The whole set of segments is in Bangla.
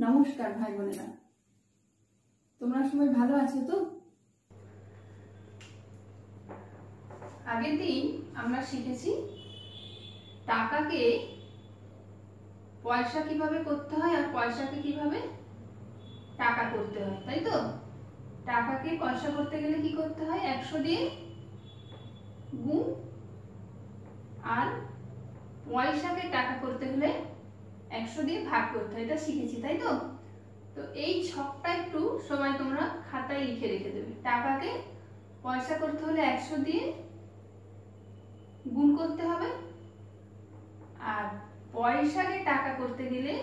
নমস্কার ভাই বোনেরা, তোমরা সবাই ভালো আছো তো? আগের দিন আমরা শিখেছি টাকাকে পয়সা কিভাবে করতে হয় আর পয়সাকে কিভাবে টাকা করতে হয়, তাই তো? টাকাকে পয়সা করতে গেলে কি করতে হয়? 100 দিয়ে গুণ, আর পয়সাকে টাকা করতে হলে 100 দিয়ে ভাগ করতে হয়। এটা শিখেছি, তাই তো? তো এই ছকটা একটু সবাই তোমরা খাতায় লিখে রেখে দেবে। টাকাকে পয়সা করতে হলে 100 দিয়ে গুণ করতে হবে, আর পয়সাকে টাকা করতে গেলে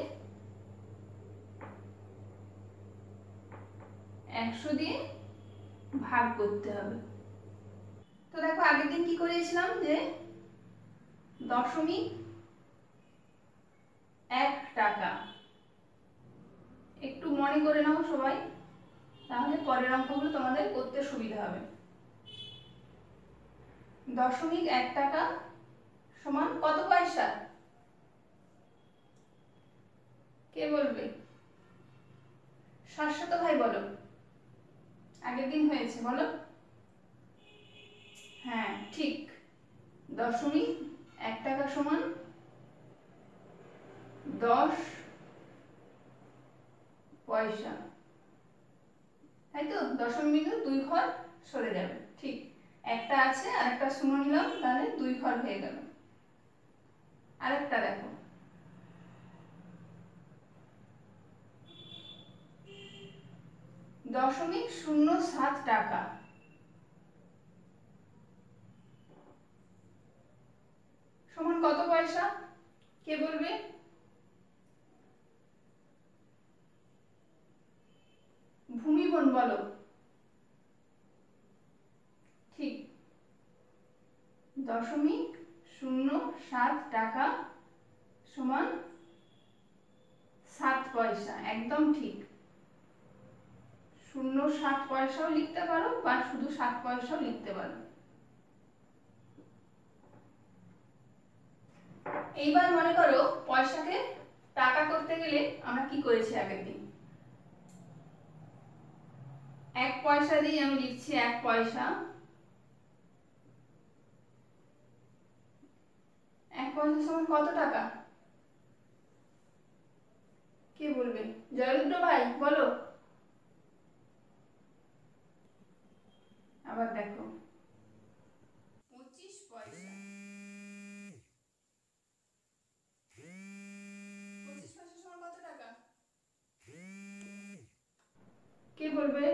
100 দিয়ে ভাগ করতে হবে। তো দেখো, আগের দিন কি করেছিলাম যে 0.1 টাকা, একটু মনে করে নাও সবাই, তাহলে পরের অঙ্কগুলো তোমাদের করতে সুবিধা হবে। 0.1 টাকা সমান কত পয়সা? কে বলবে? শাশ্বত ভাই বলো, আগের দিন হয়েছে, বলো। হ্যাঁ, ঠিক। 0.1 টাকা সমান 10 পয়সা, তাই তো? দশমিক বিন্দু 2 ঘর সরে যাবে, ঠিক। একটা আছে আর একটা শূন্য নিলাম, তাহলে 2 ঘর হয়ে গেল। আরেকটা দেখো, 0.07 টাকা সমান কত পয়সা? কে বলবে? ভূমিবন বলো, ঠিক। 0.07 টাকা সমান 7 পয়সা, একদম ঠিক। 0.7 পয়সাও লিখতে পারো বা শুধু 7 পয়সাও লিখতে পারো। এইবার মনে করো পয়সাকে টাকা করতে গেলে আমরা কি করেছি আগের দিন? 1 পয়সা দিয়ে আমি লিখছি 1 পয়সা। 1 পয়সা সমান কত টাকা? কে বলবে? জয়রুদ্র ভাই বলো। আবার দেখো, 25 পয়সা। 25 পয়সা সমান কত টাকা? কে বলবে?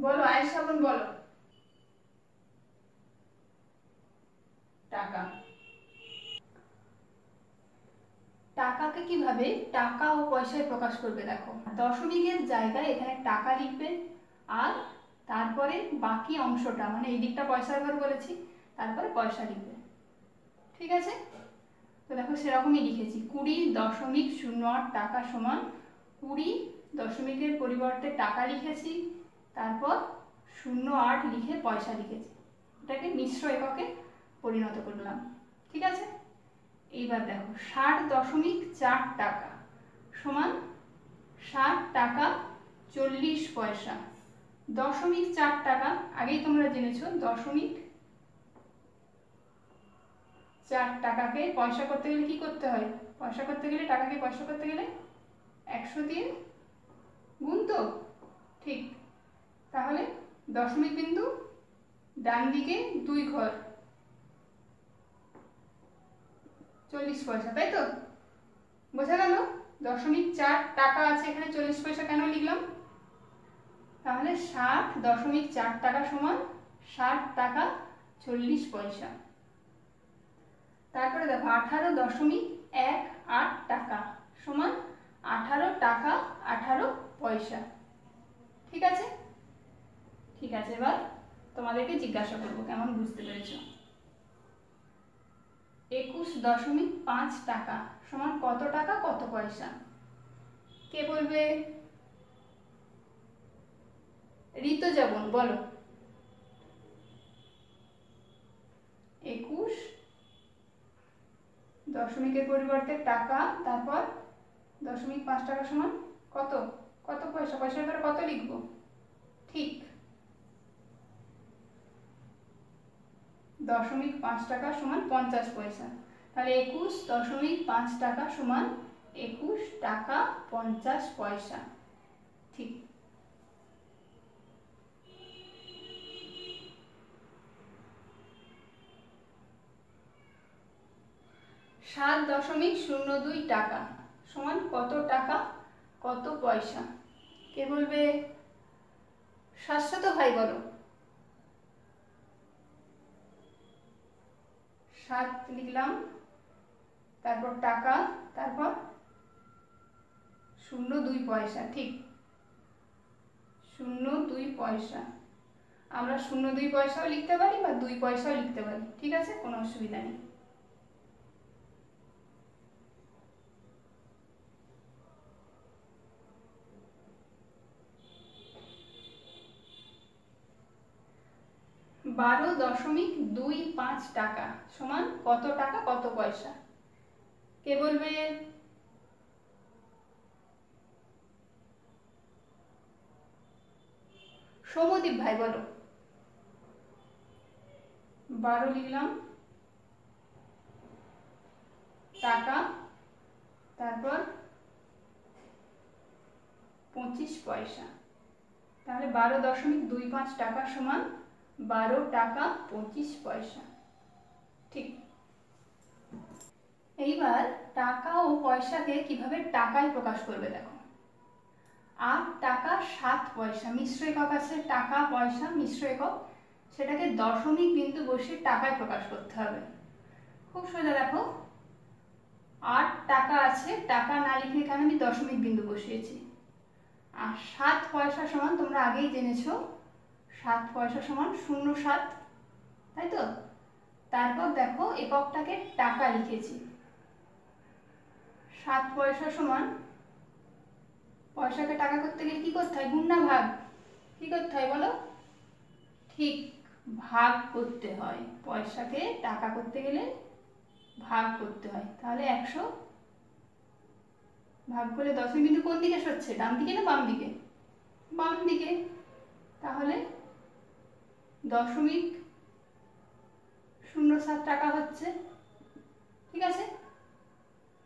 বলো, আয়েশা বোন বলো। টাকা। টাকাকে কিভাবে টাকা ও পয়সায় প্রকাশ করবে দেখো। দশমিকের জায়গায় এখানে টাকা লিখবে, আর তারপরে বাকি অংশটা, মানে এই দিকটা পয়সার ঘর বলেছি, তারপরে পয়সা লিখবে, ঠিক আছে? তো দেখো, সেরকমই লিখেছি। 20.08 টাকা সমান 20 দশমিকের পরিবর্তে টাকা লিখেছি, তারপর 08 লিখে পয়সা লিখেছি। এটাকে মিশ্র এককে পরিণত করলাম, ঠিক আছে? এইবার দেখো, 60.4 টাকা সমান 60 টাকা 40 পয়সা। 0.4 টাকা আগেই তোমরা জেনেছো। 0.4 টাকাকে পয়সা করতে গেলে কি করতে হয়? পয়সা করতে গেলে, টাকাকে পয়সা করতে গেলে 100 দিয়ে গুণ, তো ঠিক। তাহলে দশমিক বিন্দু ডান দিকে 2 ঘর, 40 পয়সা, তাই তো? বোঝা গেল? 0.4 টাকা আছে এখানে, 40 পয়সা কেন লিখলাম? তাহলে 60.4 টাকা সমান 60 টাকা 40 পয়সা। তারপরে দেখো, 18.18 টাকা সমান 18 টাকা 18 পয়সা, ঠিক আছে? ঠিক আছে, এবার তোমাদেরকে জিজ্ঞাসা করবো কেমন বুঝতে পেরেছো। 21.5 টাকা সমান কত টাকা কত পয়সা? কে বলবে? ঋতুজা বোন বলো। 21 দশমিকের পরিবর্তে টাকা, তারপর 0.5 টাকা সমান কত, কত পয়সা, পয়সার পরে কত লিখবো, ঠিক 0.5 টাকা সমান 50 পয়সা। তাহলে 21.5 টাকা সমান 21 টাকা 50 পয়সা, ঠিক। $7.02 টাকা সমান কত টাকা কত পয়সা? কে বলবে? শাশ্বত ভাই বলো। 7 লিখলাম, তারপর টাকা, তারপর 0.2 পয়সা, ঠিক 0.2 পয়সা। আমরা 0.2 পয়সাও লিখতে পারি বা 2 পয়সাও লিখতে পারি, ঠিক আছে, কোনো অসুবিধা নেই। $12.25 টাকা সমান কত টাকা কত পয়সা? কে বলবে? সৌমদীপ ভাই বলো। 12 লিখলাম, টাকা, তারপর 25 পয়সা। তাহলে 12.25 টাকা সমান 12 টাকা 25 পয়সা, ঠিক। এইবার টাকা ও পয়সাকে কিভাবে টাকায় প্রকাশ করবে দেখো। 8 টাকা 7 পয়সা মিশ্র একক আছে, টাকা পয়সা মিশ্র একক, সেটাকে দশমিক বিন্দু বসিয়ে টাকায় প্রকাশ করতে হবে। খুব সোজা, দেখো 8 টাকা আছে, টাকা না লিখে এখানে আমি দশমিক বিন্দু বসিয়েছি। আর 7 পয়সা সমান তোমরা আগেই জেনেছো, 7 পয়সা সমান 0.7, তাই তো। তারপর দেখো এককটাকে টাকা লিখেছি। 7 পয়সা সমান, পয়সাকে টাকা করতে গেলে কি করতে হয়? গুণ না ভাগ? কি করতে হয় বলো? ঠিক, ভাগ করতে হয়। পয়সাকে টাকা করতে গেলে ভাগ করতে হয়। তাহলে 100 ভাগ করলে দশমিক বিন্দু কোন দিকে সরছে? ডান দিকে না বাম দিকে? বাম দিকে। তাহলে 0.07 টাকা হচ্ছে, ঠিক আছে।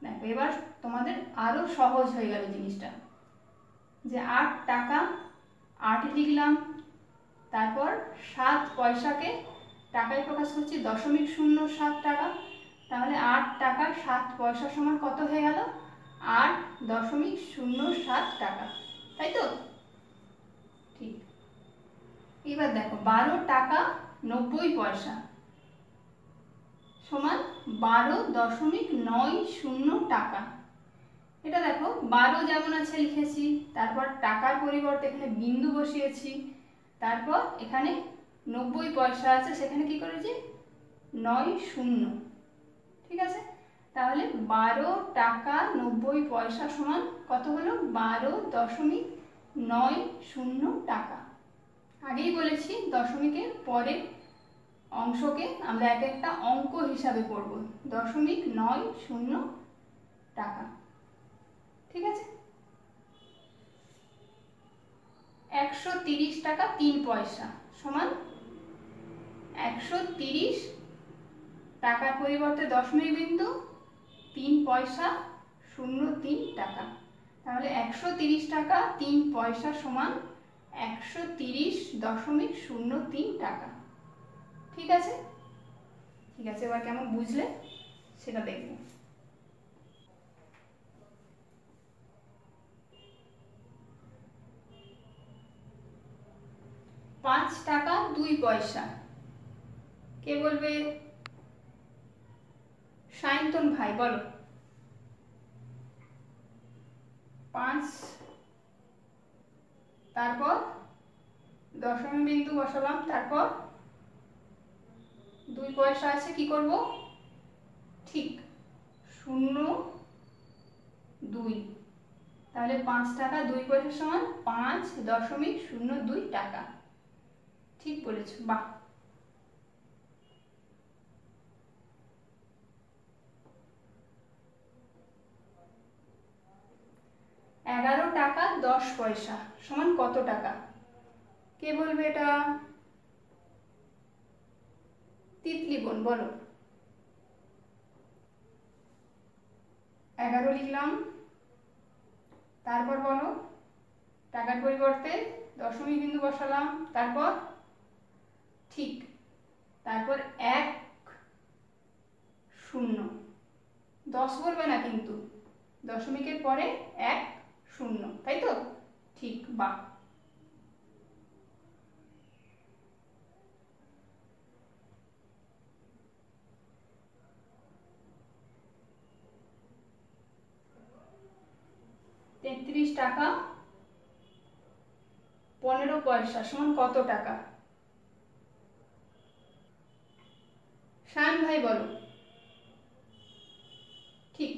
দেখো এবার তোমাদের আরো সহজ হয়ে গেল জিনিসটা, যে 8 টাকা 8 লিখলাম, তারপর 7 পয়সাকে টাকায় প্রকাশ করছি 0.07 টাকা। তাহলে 8 টাকা 7 পয়সা সমান কত হয়ে গেল? 8.07 টাকা, তাই তো, ঠিক। এবার দেখো 12 টাকা 90 পয়সা সমান 12.90 টাকা। এটা দেখো 12 যেমন আছে লিখেছি, তারপর টাকার পরিবর্তে এখানে বিন্দু বসিয়েছি, তারপর এখানে 90 পয়সা আছে, সেখানে কি করেছি 90, ঠিক আছে। তাহলে 12 টাকা 90 পয়সা সমান কত হলো? 12.90 টাকা। আগেই বলেছি দশমিকের পরের অংশকে আমরা এক একটা অঙ্ক হিসাবে পড়ব। 0.90 টাকা, ঠিক আছে। 130 টাকা 3 পয়সা সমান 130 টাকার পরিবর্তে দশমিক বিন্দু 3 পয়সা 03 টাকা। তাহলে 130 টাকা 3 পয়সা সমান 130.03 টাকা, ঠিক আছে। ঠিক আছে, এবার কেমন বুঝলে সেটা দেখব। 5 টাকা 2 পয়সা, কে বলবে? সায়ন্তন ভাই বলো। 5, তারপর দশমিক বিন্দু বসালাম, তারপর 2 পয়সা আছে, কি করব? ঠিক 0.2। তাহলে 5 টাকা 2 পয়সা সমান 5.02 টাকা, ঠিক বলেছ, বাহ। 11 টাকা 10 পয়সা সমান কত টাকা? কে বলবে এটা? তিতলি বোন বলো। 11 লিখলাম, তারপর বলো টাকার পরিবর্তে দশমিক বিন্দু বসালাম, তারপর ঠিক, তারপর 1 0, 10 বলবে না কিন্তু, দশমিকের পরে 1 0, তাই তো? ঠিক, বাহ। তেত্রিশ টাকা 15 পয়সা সমান কত টাকা? শান ভাই বলো। ঠিক,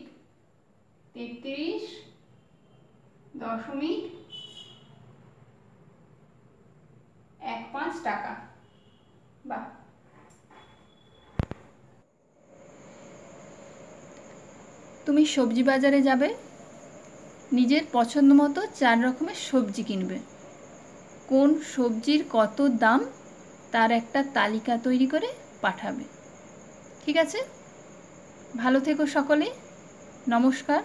33.15 টাকা, বাহ। তুমি সবজি বাজারে যাবে, নিজের পছন্দ মতো 4 রকমের সবজি কিনবে। কোন সবজির কত দাম তার একটা তালিকা তৈরি করে পাঠাবে। ঠিক আছে? ভালো থেকো সকলে, নমস্কার।